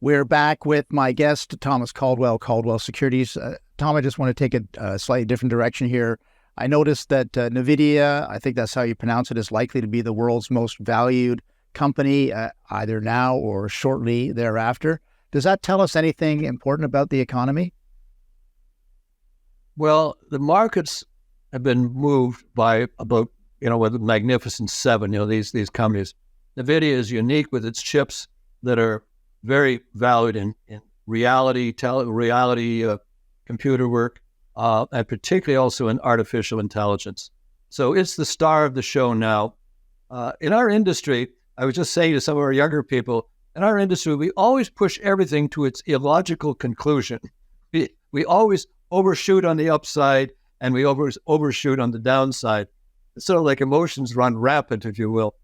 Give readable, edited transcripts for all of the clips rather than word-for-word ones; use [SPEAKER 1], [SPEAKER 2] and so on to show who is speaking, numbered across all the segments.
[SPEAKER 1] We're back with my guest, Thomas Caldwell, Caldwell Securities. Tom, I just want to take a slightly different direction here. I noticed that Nvidia, I think that's how you pronounce it, is likely to be the world's most valued company, either now or shortly thereafter. Does that tell us anything important about the economy?
[SPEAKER 2] Well, the markets have been moved by about, with the Magnificent Seven, these companies. Nvidia is unique with its chips that are very valued in reality computer work, and particularly also in artificial intelligence. So it's the star of the show now. In our industry, I was just saying to some of our younger people, in our industry, we always push everything to its illogical conclusion. We always overshoot on the upside and we overshoot on the downside. It's sort of like emotions run rampant, if you will.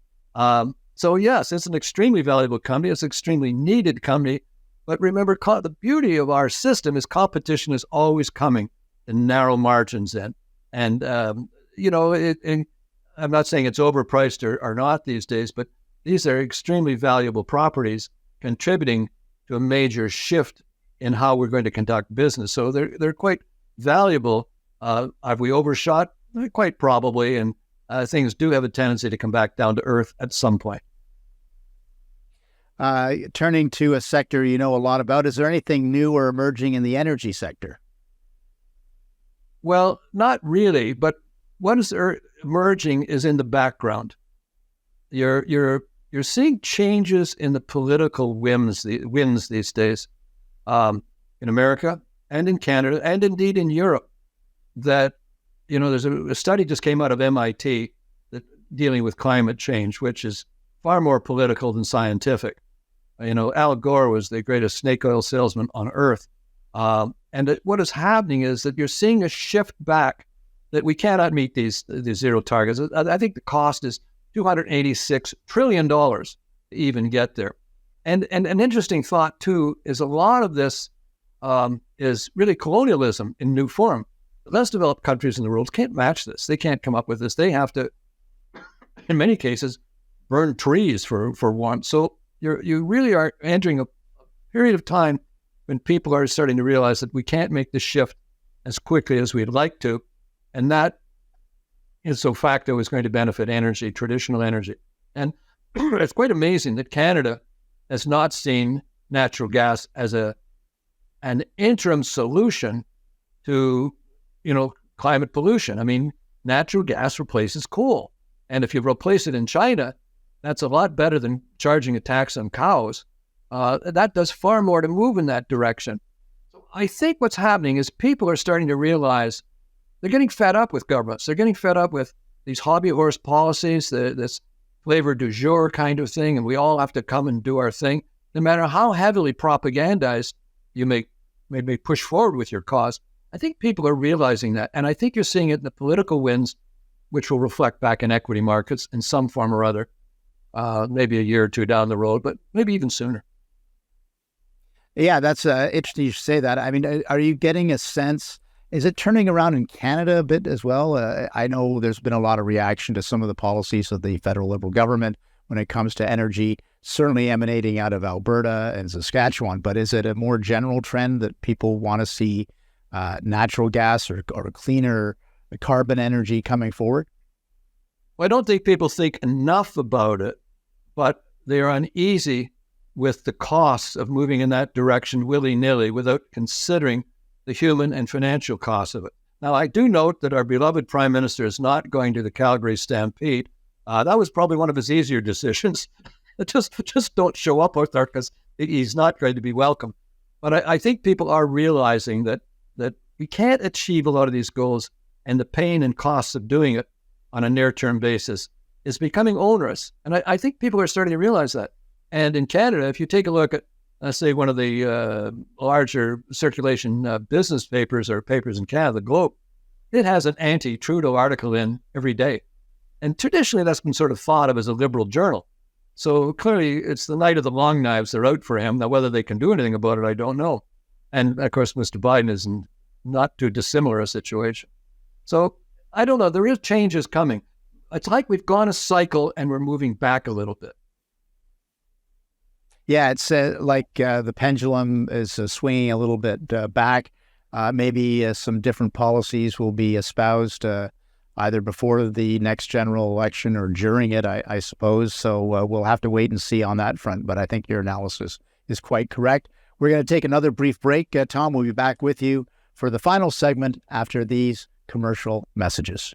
[SPEAKER 2] So yes, it's an extremely valuable company. It's an extremely needed company. But remember, the beauty of our system is competition is always coming in narrow margins in. And, I'm not saying it's overpriced or not these days, but these are extremely valuable properties contributing to a major shift in how we're going to conduct business. So they're quite valuable. Have we overshot? Quite probably. And things do have a tendency to come back down to earth at some point.
[SPEAKER 1] Turning to a sector you know a lot about, is there anything new or emerging in the energy sector?
[SPEAKER 2] Well, not really, but what is emerging is in the background. You're seeing changes in the political winds these days, in America and in Canada and indeed in Europe. That there's a study just came out of MIT that dealing with climate change, which is far more political than scientific. Al Gore was the greatest snake oil salesman on earth. What is happening is that you're seeing a shift back that we cannot meet these zero targets. I think the cost is $286 trillion to even get there. And an interesting thought, too, is a lot of this is really colonialism in new form. The less developed countries in the world can't match this. They can't come up with this. They have to, in many cases, burn trees for one. So you really are entering a period of time when people are starting to realize that we can't make the shift as quickly as we'd like to. And that, ipso facto, is going to benefit energy, traditional energy. And it's quite amazing that Canada has not seen natural gas as an interim solution to, climate pollution. I mean, natural gas replaces coal. And if you replace it in China, that's a lot better than charging a tax on cows. That does far more to move in that direction. So I think what's happening is people are starting to realize they're getting fed up with governments. They're getting fed up with these hobby horse policies, this flavor du jour kind of thing, and we all have to come and do our thing. No matter how heavily propagandized you may push forward with your cause, I think people are realizing that. And I think you're seeing it in the political winds, which will reflect back in equity markets in some form or other, maybe a year or two down the road, but maybe even sooner.
[SPEAKER 1] Yeah, that's interesting you say that. I mean, are you getting a sense, is it turning around in Canada a bit as well? I know there's been a lot of reaction to some of the policies of the federal Liberal government when it comes to energy, certainly emanating out of Alberta and Saskatchewan, but is it a more general trend that people want to see natural gas or cleaner carbon energy coming forward?
[SPEAKER 2] Well, I don't think people think enough about it, but they are uneasy with the costs of moving in that direction willy-nilly without considering the human and financial costs of it. Now, I do note that our beloved Prime Minister is not going to the Calgary Stampede. That was probably one of his easier decisions. Just don't show up out there because he's not going to be welcome. But I think people are realizing that we can't achieve a lot of these goals, and the pain and costs of doing it on a near-term basis is becoming onerous. And I think people are starting to realize that. And in Canada, if you take a look at, let's say, one of the larger circulation business papers or papers in Canada, the Globe, it has an anti-Trudeau article in every day. And traditionally, that's been sort of thought of as a liberal journal. So clearly, it's the night of the long knives. They're out for him. Now, whether they can do anything about it, I don't know. And, of course, Mr. Biden is not too dissimilar a situation. So I don't know. There is changes coming. It's like we've gone a cycle and we're moving back a little bit.
[SPEAKER 1] Yeah, it's the pendulum is swinging a little bit back. Maybe some different policies will be espoused either before the next general election or during it, I suppose. So we'll have to wait and see on that front. But I think your analysis is quite correct. We're going to take another brief break. Tom, we'll be back with you for the final segment after these commercial messages.